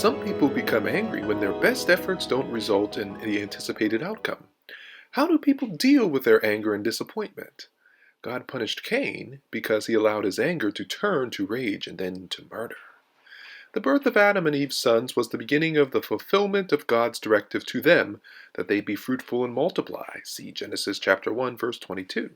Some people become angry when their best efforts don't result in the anticipated outcome. How do people deal with their anger and disappointment? God punished Cain because he allowed his anger to turn to rage and then to murder. The birth of Adam and Eve's sons was the beginning of the fulfillment of God's directive to them that they be fruitful and multiply. See Genesis chapter 1 verse 22.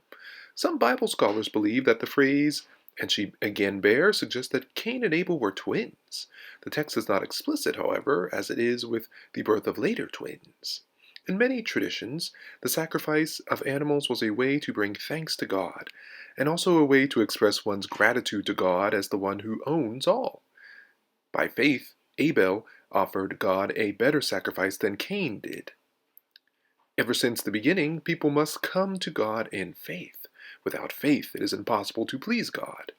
Some Bible scholars believe that the phrase "and she again bare" suggests that Cain and Abel were twins. The text is not explicit, however, as it is with the birth of later twins. In many traditions, the sacrifice of animals was a way to bring thanks to God, and also a way to express one's gratitude to God as the one who owns all. By faith, Abel offered God a better sacrifice than Cain did. Ever since the beginning, people must come to God in faith. Without faith, it is impossible to please God.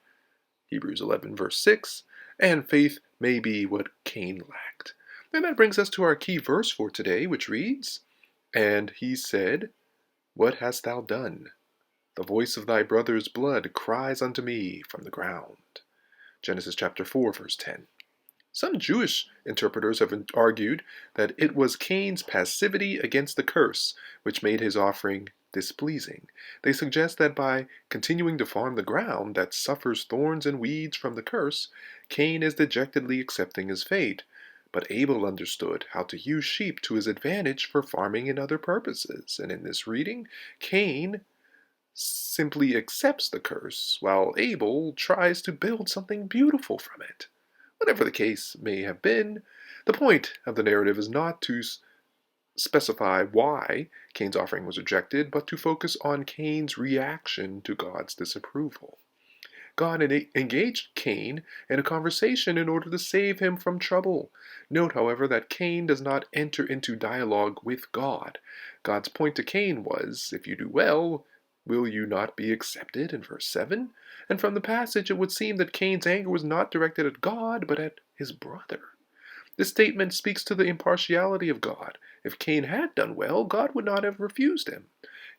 Hebrews 11 verse 6, and faith may be what Cain lacked. And that brings us to our key verse for today, which reads, "And he said, What hast thou done? The voice of thy brother's blood cries unto me from the ground." Genesis chapter 4 verse 10. Some Jewish interpreters have argued that it was Cain's passivity against the curse which made his offering displeasing. They suggest that by continuing to farm the ground that suffers thorns and weeds from the curse, Cain is dejectedly accepting his fate. But Abel understood how to use sheep to his advantage for farming and other purposes. And in this reading, Cain simply accepts the curse, while Abel tries to build something beautiful from it. Whatever the case may have been, the point of the narrative is not to specify why Cain's offering was rejected, but to focus on Cain's reaction to God's disapproval. God engaged Cain in a conversation in order to save him from trouble. Note, however, that Cain does not enter into dialogue with God. God's point to Cain was, "If you do well, will you not be accepted?" in verse 7. And from the passage, it would seem that Cain's anger was not directed at God, but at his brother. This statement speaks to the impartiality of God. If Cain had done well, God would not have refused him.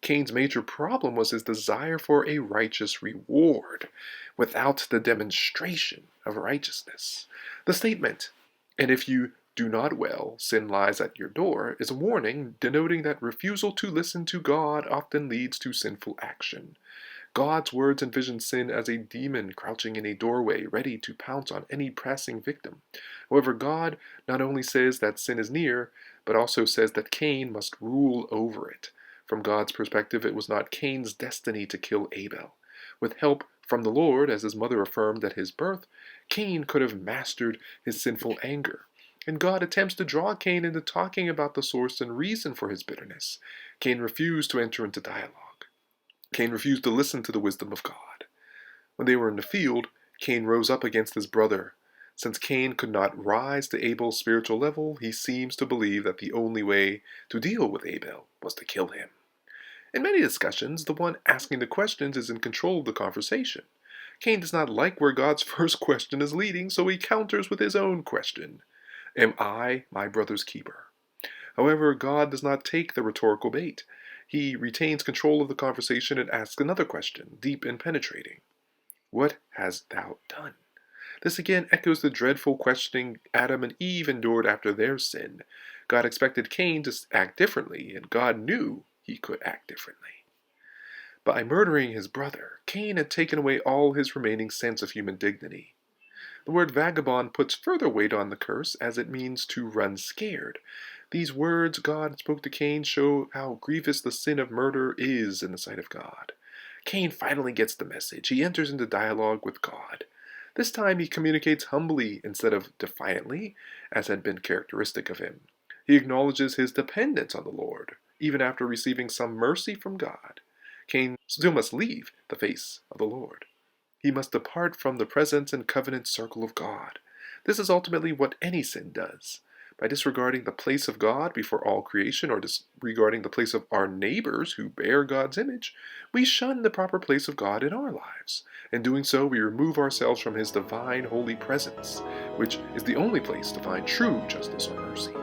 Cain's major problem was his desire for a righteous reward, without the demonstration of righteousness. The statement, "And if you do not well, sin lies at your door," is a warning denoting that refusal to listen to God often leads to sinful action. God's words envision sin as a demon crouching in a doorway, ready to pounce on any passing victim. However, God not only says that sin is near, but also says that Cain must rule over it. From God's perspective, it was not Cain's destiny to kill Abel. With help from the Lord, as his mother affirmed at his birth, Cain could have mastered his sinful anger. And God attempts to draw Cain into talking about the source and reason for his bitterness. Cain refused to enter into dialogue. Cain refused to listen to the wisdom of God. When they were in the field, Cain rose up against his brother. Since Cain could not rise to Abel's spiritual level, he seems to believe that the only way to deal with Abel was to kill him. In many discussions, the one asking the questions is in control of the conversation. Cain does not like where God's first question is leading, so he counters with his own question. Am I my brother's keeper? However, God does not take the rhetorical bait. He retains control of the conversation and asks another question, deep and penetrating. What hast thou done? This again echoes the dreadful questioning Adam and Eve endured after their sin. God expected Cain to act differently, and God knew he could act differently. By murdering his brother, Cain had taken away all his remaining sense of human dignity. The word vagabond puts further weight on the curse, as it means to run scared. These words God spoke to Cain show how grievous the sin of murder is in the sight of God. Cain finally gets the message. He enters into dialogue with God. This time he communicates humbly instead of defiantly, as had been characteristic of him. He acknowledges his dependence on the Lord, even after receiving some mercy from God. Cain still must leave the face of the Lord. He must depart from the presence and covenant circle of God. This is ultimately what any sin does. By disregarding the place of God before all creation, or disregarding the place of our neighbors who bear God's image, we shun the proper place of God in our lives. In doing so, we remove ourselves from His divine, holy presence, which is the only place to find true justice or mercy.